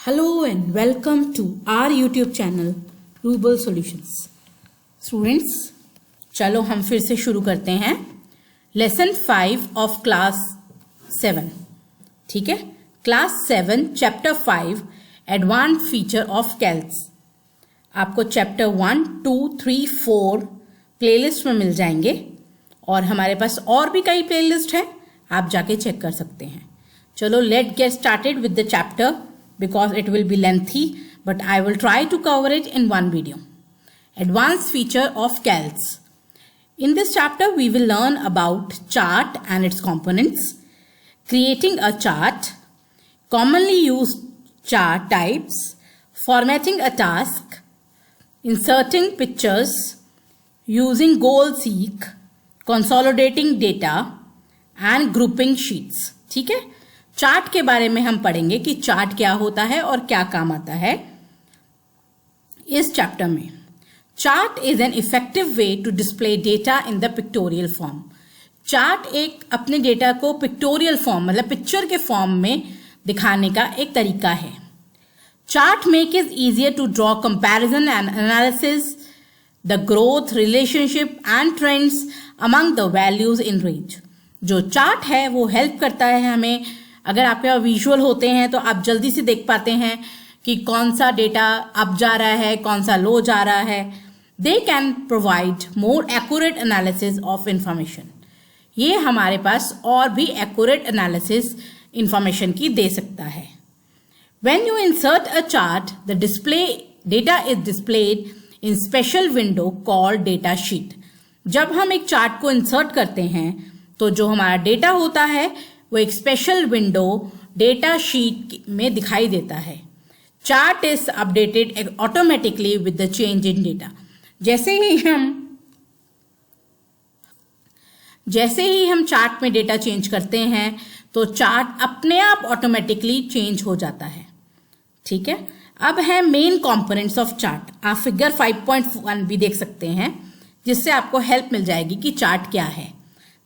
Hello and welcome to our YouTube channel Ruble Solutions. Students, चलो हम फिर से शुरू करते हैं लेसन 5 ऑफ क्लास 7. ठीक है, class 7 chapter 5 advance feature of Calc. आपको चैप्टर 1, 2, 3, 4 प्लेलिस्ट में मिल जाएंगे और हमारे पास और भी कई प्लेलिस्ट है, आप जाके चेक कर सकते हैं. चलो let get started with the chapter because it will be lengthy, but I will try to cover it in one video. Advanced feature of calcs. In this chapter, we will learn about chart and its components, creating a chart, commonly used chart types, formatting a task, inserting pictures, using goal seek, consolidating data, and grouping sheets. ठीक है, chart के बारे में हम पढ़ेंगे कि chart क्या होता है और क्या काम आता है इस चैप्टर में. Chart is an effective way to display data in the pictorial form. Chart एक अपने डेटा को पिक्टोरियल फॉर्म मतलब पिक्चर के फॉर्म में दिखाने का एक तरीका है. Chart make is easier to draw comparison and analysis the growth relationship and trends among the values in range. जो चार्ट है वो हेल्प करता है हमें. अगर आपके पास विजुअल होते हैं तो आप जल्दी से देख पाते हैं कि कौन सा डेटा अप जा रहा है, कौन सा लो जा रहा है. They can provide more accurate analysis of information. ये हमारे पास और भी एक्यूरेट एनालिसिस इंफॉर्मेशन की दे सकता है. When you insert a chart the display data is displayed in special window called data sheet. जब हम एक चार्ट को इंसर्ट करते हैं तो जो हमारा डेटा होता है वो एक स्पेशल विंडो डेटा शीट में दिखाई देता है. Chart is updated automatically with the change in data. जैसे ही हम चार्ट में डेटा चेंज करते हैं तो चार्ट अपने आप ऑटोमेटिकली चेंज हो जाता है. ठीक है, अब है मेन कंपोनेंट्स ऑफ चार्ट. आप फिगर 5.1 भी देख सकते हैं जिससे आपको हेल्प मिल जाएगी कि चार्ट क्या है.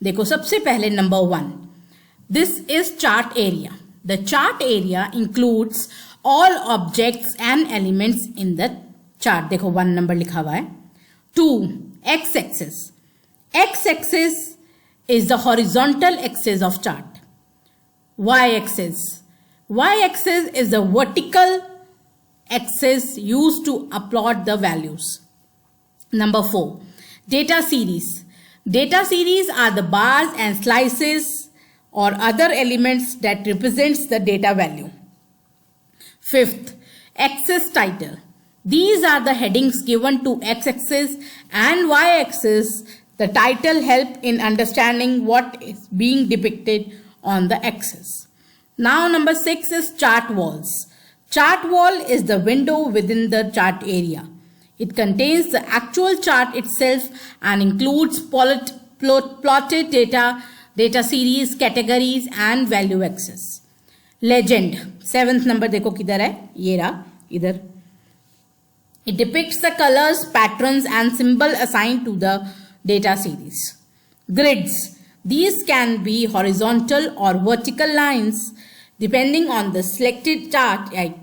देखो, सबसे पहले number 1, this is chart area. The chart area includes all objects and elements in the chart. देखो 1 नंबर लिखा हुआ है. 2, x-axis. X-axis is the horizontal axis of chart. Y-axis. Y-axis is the vertical axis used to plot the values. Number 4, data series. Data series are the bars and slices or other elements that represents the data value. 5th, axis title. These are the headings given to x-axis and y-axis. The title help in understanding what is being depicted on the axis. Now number 6 is chart walls. Chart wall is the window within the chart area. It contains the actual chart itself and includes plotted data series, categories and value axis. Legend. 7th number देखो किधर है, ये रहा इधर. It depicts the colors, patterns and symbol assigned to the data series. Grids. These can be horizontal or vertical lines depending on the selected chart type.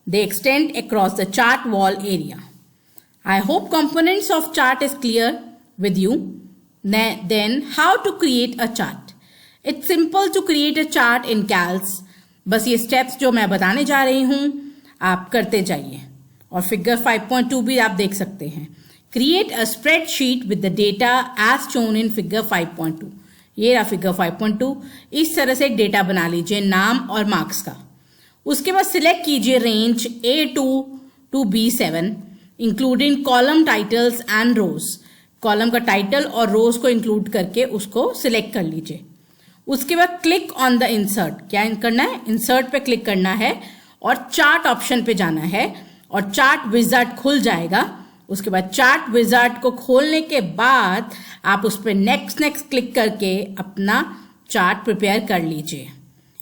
They extend across the chart wall area. I hope components of chart is clear with you. Then how to create a chart. It's simple to create a chart in Calcs. बस ये steps जो मैं बताने जा रही हूँ आप करते जाइए. और फिगर 5.2 भी आप देख सकते हैं. Create a spreadsheet with the data as shown in figure 5.2. ये रहा फिगर 5.2. इस तरह से एक डेटा बना लीजिए नाम और मार्क्स का. उसके बाद सिलेक्ट कीजिए range A2 to B7 including column titles and rows. Column का टाइटल और रोज को इंक्लूड करके उसको सिलेक्ट कर लीजिए. उसके बाद क्लिक ऑन द इंसर्ट. क्या करना है, इंसर्ट पे क्लिक करना है और चार्ट ऑप्शन पे जाना है और चार्ट विजार्ड खुल जाएगा. उसके बाद चार्ट विजार्ड को खोलने के बाद आप उस पर नेक्स्ट क्लिक करके अपना चार्ट प्रिपेयर कर लीजिए.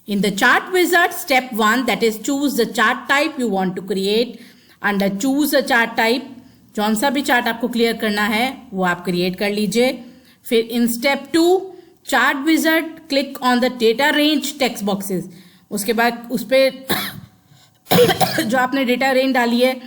In the chart wizard step 1 that is choose the chart type you want to create. Under choose a chart type जौन सा भी चार्ट आपको क्लियर करना है वो आप क्रिएट कर लीजिए. फिर in step 2 chart wizard click on the data range text boxes. उसके बाद उस पर जो आपने डेटा रेंज डाली है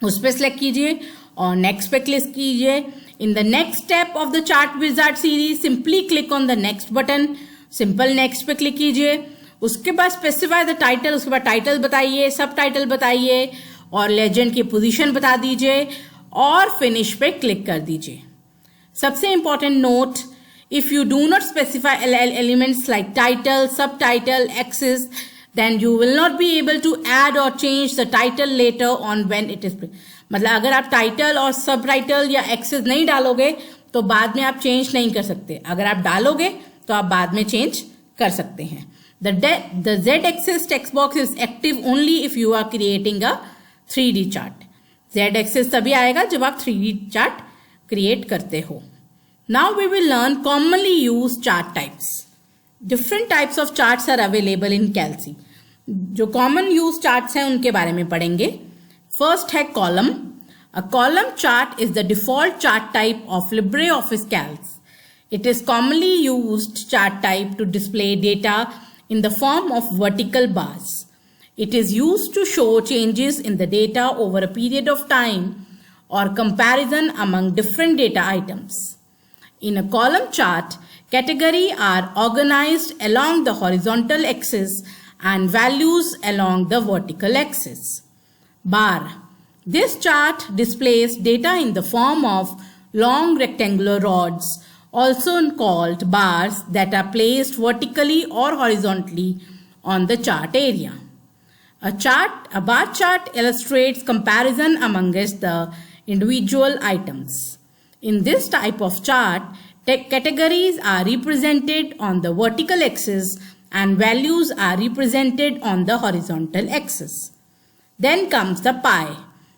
उस पर सिलेक्ट कीजिए और नेक्स्ट पे क्लिक कीजिए. In the next step of the chart wizard series simply click on the next button. Simple next पे क्लिक कीजिए. उसके बाद स्पेसिफाई द टाइटल, उसके बाद टाइटल बताइए, सब टाइटल बताइए और लेजेंड की पोजीशन बता दीजिए और फिनिश पे क्लिक कर दीजिए. सबसे important note, if you do not specify elements like title, subtitle, axis, then you will not be able to add or change the title later on when it is. मतलब अगर आप title और सब title या access नहीं डालोगे तो बाद में आप चेंज नहीं कर सकते. अगर आप डालोगे तो आप बाद में चेंज कर सकते हैं. The Z-axis text box is active only if you are creating a 3D chart. Z-axis तभी आएगा जब आप 3D chart create करते हो. Now we will learn commonly used chart types. Different types of charts are available in Calc. जो common used charts हैं उनके बारे में पढ़ेंगे. First है column. A column chart is the default chart type of LibreOffice Calc. It is commonly used chart type to display data in the form of vertical bars. It is used to show changes in the data over a period of time or comparison among different data items. In a column chart, categories are organized along the horizontal axis and values along the vertical axis. Bar. This chart displays data in the form of long rectangular rods, also called bars, that are placed vertically or horizontally on the chart area. A bar chart illustrates comparison amongst the individual items. In this type of chart, categories are represented on the vertical axis and values are represented on the horizontal axis. Then comes the pie.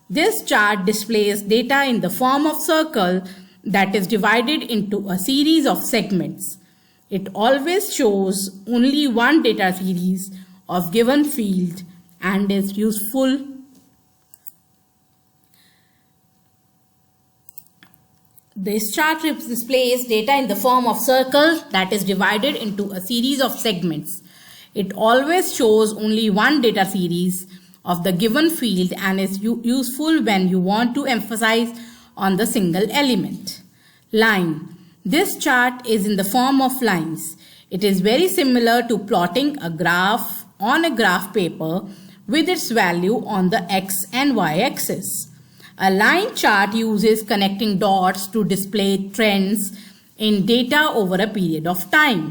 This chart displays data in the form of circle that is divided into a series of segments. It always shows only one data series of given field and is useful. This chart displays data in the form of circle that is divided into a series of segments. It always shows only one data series of the given field and is useful when you want to emphasize on the single element. Line. This chart is in the form of lines. It is very similar to plotting a graph on a graph paper with its value on the X and Y axis. A line chart uses connecting dots to display trends in data over a period of time.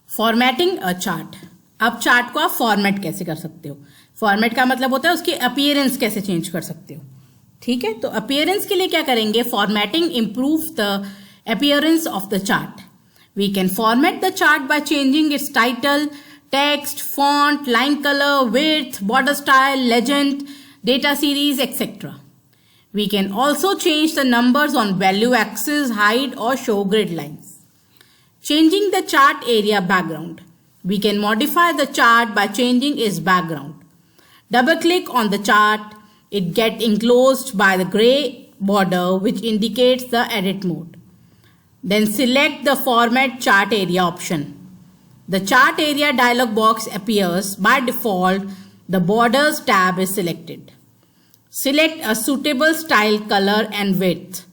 Formatting a chart. अब chart को आप format कैसे कर सकते हो? Format का मतलब होता है उसकी अपीयरेंस कैसे चेंज कर सकते हो. ठीक है, तो अपीयरेंस के लिए क्या करेंगे? Formatting improves the appearance of the chart. We can format the chart by changing its title, text, font, line color, width, border style, legend, data series, etc. We can also change the numbers on value axis, hide or show grid lines. Changing the chart area background. We can modify the chart by changing its background. Double click on the chart. It gets enclosed by the gray border which indicates the edit mode. Then select the format chart area option. The chart area dialog box appears. By default, the borders tab is selected. Select a suitable style, color and width.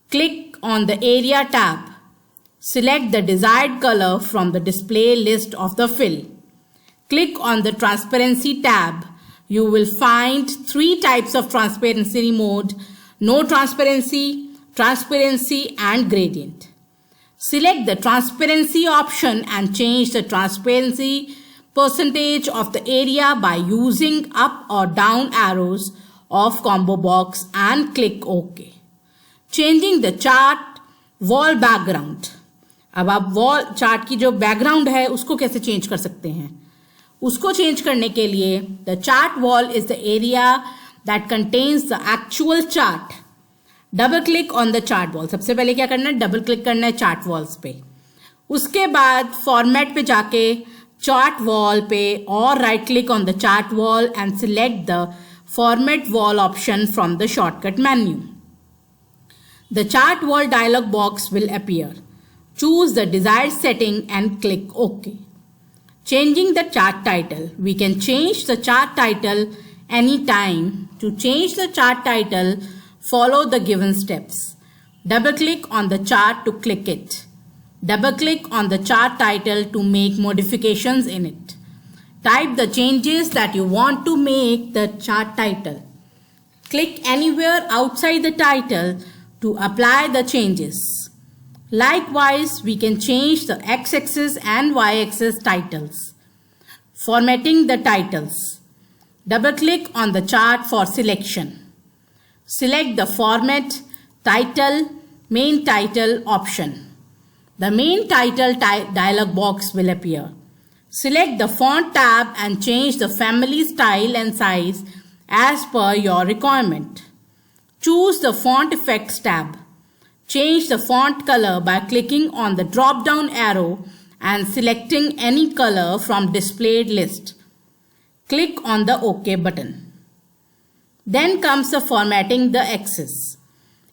Click on the area tab. Select the desired color from the display list of the fill. Click on the transparency tab. You will find 3 types of transparency mode: no transparency, transparency and gradient. Select the transparency option and change the transparency percentage of the area by using up or down arrows of combo box and click OK. Changing the chart wall background. अब आप wall chart की जो background है उसको कैसे change कर सकते हैं? उसको चेंज करने के लिए the chart wall is the area that contains the actual chart. Double click on the chart wall. सबसे पहले क्या करना है? डबल क्लिक करना है चार्ट वॉल्स पे. उसके बाद फॉर्मेट पे जाके चार्ट वॉल पे और right click on the chart wall and select the format wall option from the shortcut menu. The chart wall dialog box will appear. Choose the desired setting and click OK. Changing the chart title. We can change the chart title anytime. To change the chart title, follow the given steps. Double-click on the chart to click it. Double-click on the chart title to make modifications in it. Type the changes that you want to make the chart title. Click anywhere outside the title to apply the changes. Likewise, we can change the x-axis and y-axis titles. Formatting the titles. Double-click on the chart for selection. Select the Format, Title, Main Title option. The Main Title dialog box will appear. Select the Font tab and change the family, style and size as per your requirement. Choose the Font Effects tab. Change the font color by clicking on the drop-down arrow and selecting any color from displayed list. Click on the OK button. Then comes the formatting the axis.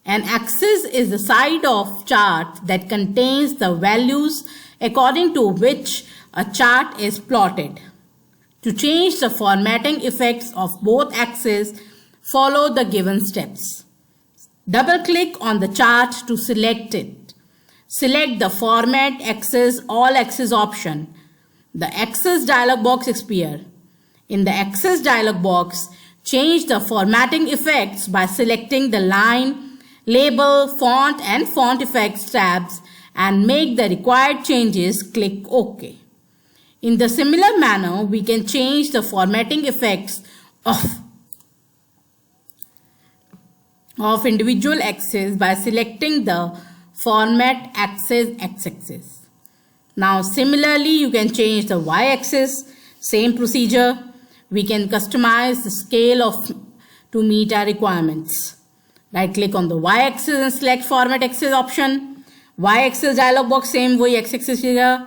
An axis is the side of chart that contains the values according to which a chart is plotted. To change the formatting effects of both axes, follow the given steps. Double-click on the chart to select it. Select the Format Axis All Axis option. The Axis dialog box appears. In the Axis dialog box, change the formatting effects by selecting the Line, Label, Font and Font Effects tabs and make the required changes. Click OK. In the similar manner, we can change the formatting effects of individual axes by selecting the Format Axis x-axis. Now similarly, you can change the y-axis. Same procedure. We can customize the scale to meet our requirements. Right click on the y-axis and select Format Axis option. Y-axis dialog box same वही x-axis here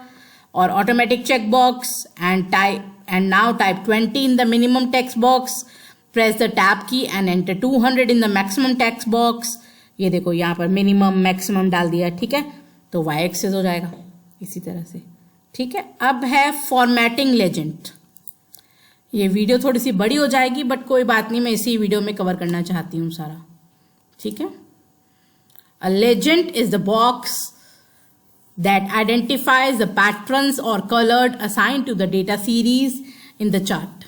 or automatic checkbox and now type 20 in the minimum text box. Press the tab key and enter 200 in the maximum text box. ये देखो यहाँ पर minimum maximum डाल दिया, ठीक है, तो y axis हो जाएगा इसी तरह से, ठीक है। अब है formatting legend. ये वीडियो थोड़ी सी बड़ी हो जाएगी बट कोई बात नहीं, मैं इसी वीडियो में कवर करना चाहती हूँ सारा, ठीक है। A legend is the box that identifies the patterns or colors assigned to the data series in the chart.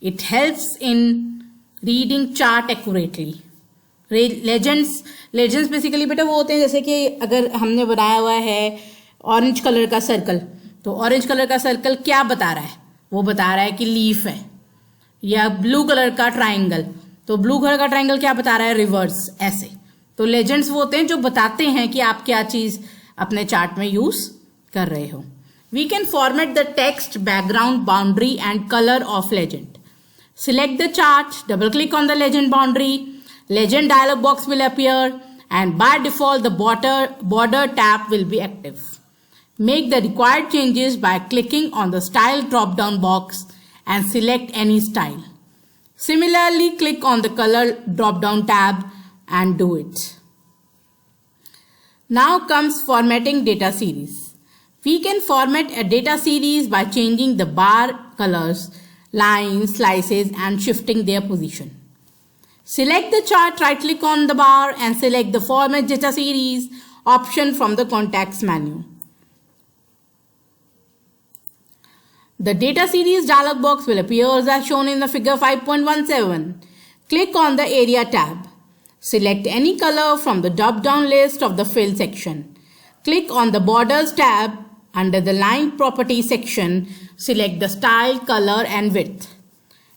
It helps in reading chart accurately. Legends basically बेटा वो होते हैं जैसे कि अगर हमने बनाया हुआ है ऑरेंज कलर का सर्कल, तो ऑरेंज कलर का सर्कल क्या बता रहा है, वो बता रहा है कि लीफ है, या ब्लू कलर का ट्राइंगल, तो ब्लू कलर का ट्राइंगल क्या बता रहा है, रिवर्स, ऐसे। तो लेजेंड्स वो होते हैं जो बताते हैं कि आप क्या चीज अपने चार्ट में यूज कर रहे हो। We can format the text, background, boundary and colour of legend. Select the chart, double click on the legend boundary, legend dialog box will appear and by default the border tab will be active. Make the required changes by clicking on the style drop down box and select any style. Similarly, click on the color drop down tab and do it. Now comes formatting data series. We can format a data series by changing the bar colors, lines, slices and shifting their position. Select the chart, right click on the bar and select the Format Data Series option from the context menu. The Data Series dialog box will appear as shown in the figure 5.17. Click on the Area tab. Select any color from the drop-down list of the Fill section. Click on the Borders tab. Under the Line Property section, select the style, color and width.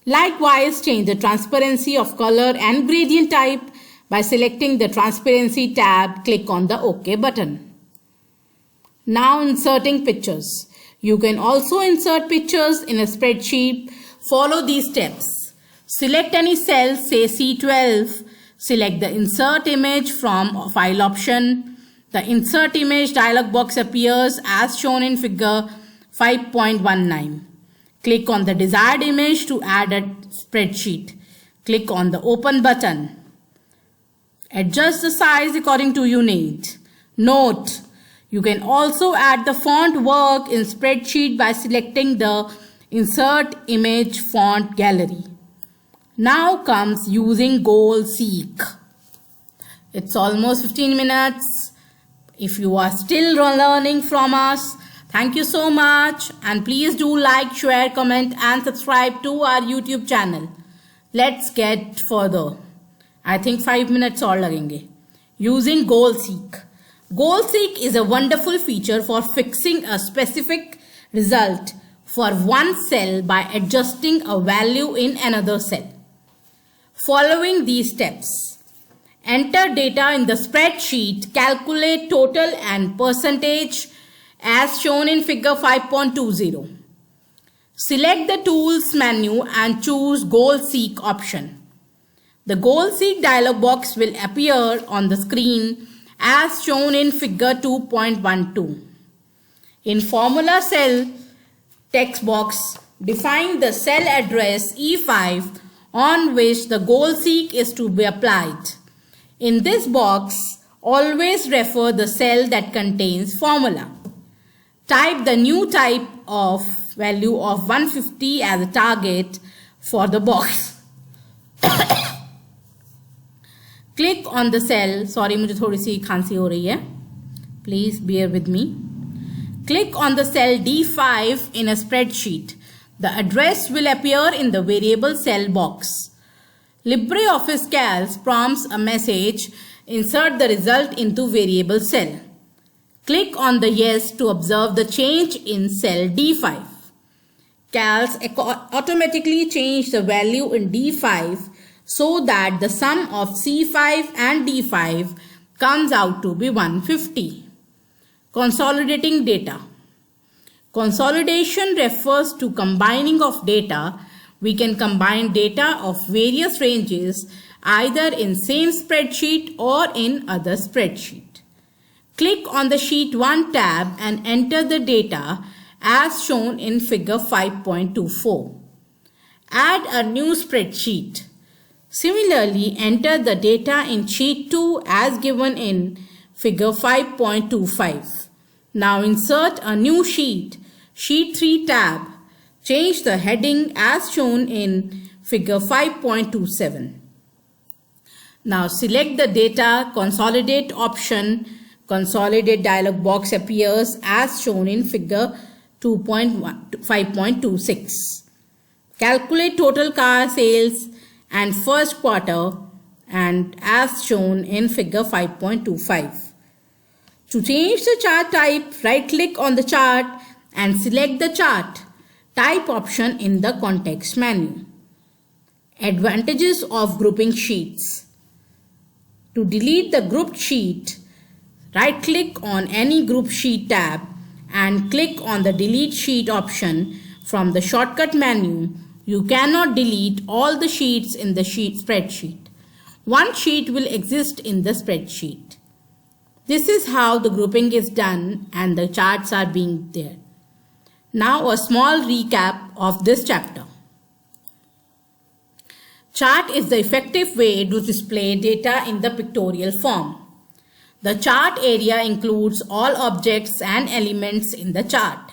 Likewise, change the transparency of color and gradient type by selecting the Transparency tab. Click on the OK button. Now inserting pictures. You can also insert pictures in a spreadsheet. Follow these steps. Select any cell, say C12. Select the Insert Image from File option. The Insert Image dialog box appears as shown in figure 5.19. Click on the desired image to add a spreadsheet. Click on the Open button. Adjust the size according to your need. Note, You can also add the font work in spreadsheet by selecting the Insert Image Font Gallery. Now comes using Goal Seek. It's almost 15 minutes. If you are still learning from us, thank you so much, and please do like, share, comment and subscribe to our YouTube channel. Let's get further. I think 5 minutes और लगेंगे. Using Goal Seek. Goal Seek is a wonderful feature for fixing a specific result for one cell by adjusting a value in another cell. Following these steps, enter data in the spreadsheet, calculate total and percentage as shown in figure 5.20. Select the Tools menu and choose Goal Seek option. The Goal Seek dialog box will appear on the screen as shown in figure 2.12. In Formula Cell text box, define the cell address E5 on which the Goal Seek is to be applied. In this box, always refer the cell that contains formula. Type the new type of value of 150 as a target for the box. Click on the cell. Sorry, मुझे थोड़ी सी खांसी हो रही है. Please bear with me. Click on the cell D5 in a spreadsheet. The address will appear in the variable cell box. LibreOffice Calc prompts a message. Insert the result into variable cell. Click on the yes to observe the change in cell D5. Calc automatically changed the value in D5 so that the sum of C5 and D5 comes out to be 150. Consolidating data. Consolidation refers to combining of data. We can combine data of various ranges either in same spreadsheet or in other spreadsheet. Click on the Sheet 1 tab and enter the data as shown in figure 5.24. Add a new spreadsheet. Similarly, enter the data in Sheet 2 as given in figure 5.25. Now insert a new sheet, Sheet 3 tab. Change the heading as shown in figure 5.27. Now select the data, consolidate option. Consolidate dialog box appears as shown in figure 5.26. Calculate total car sales and first quarter and as shown in figure 5.25. To change the chart type, right click on the chart and select the chart type option in the context menu. Advantages of grouping sheets. To delete the grouped sheet, right click on any group sheet tab and click on the delete sheet option from the shortcut menu. You cannot delete all the sheets in the spreadsheet. One sheet will exist in the spreadsheet. This is how the grouping is done and the charts are being there. Now a small recap of this chapter. Chart is the effective way to display data in the pictorial form. The chart area includes all objects and elements in the chart.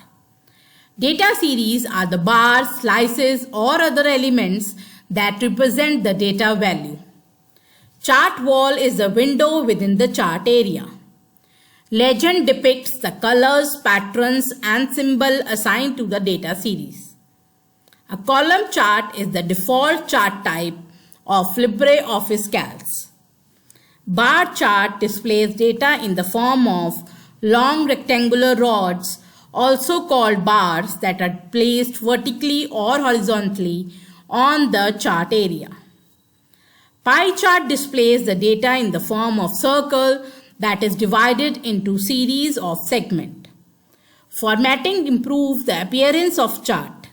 Data series are the bars, slices or other elements that represent the data value. Chart wall is a window within the chart area. Legend depicts the colors, patterns and symbol assigned to the data series. A column chart is the default chart type of LibreOffice Calc. Bar chart displays data in the form of long rectangular rods, also called bars, that are placed vertically or horizontally on the chart area. Pie chart displays the data in the form of circle that is divided into series of segments. Formatting improves the appearance of chart.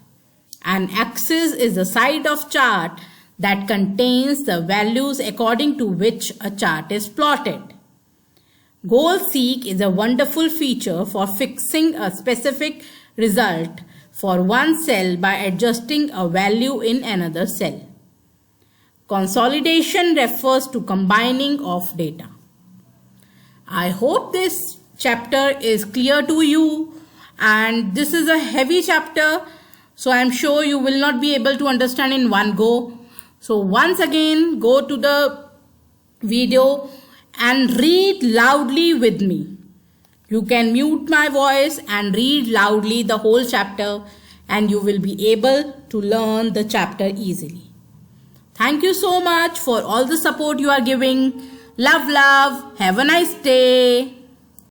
An axis is the side of chart that contains the values according to which a chart is plotted. Goal Seek is a wonderful feature for fixing a specific result for one cell by adjusting a value in another cell. Consolidation refers to combining of data. I hope this chapter is clear to you, and this is a heavy chapter, so I am sure you will not be able to understand in one go. So once again, go to the video and read loudly with me. You can mute my voice and read loudly the whole chapter, and you will be able to learn the chapter easily. Thank you so much for all the support you are giving. Love, love. Have a nice day.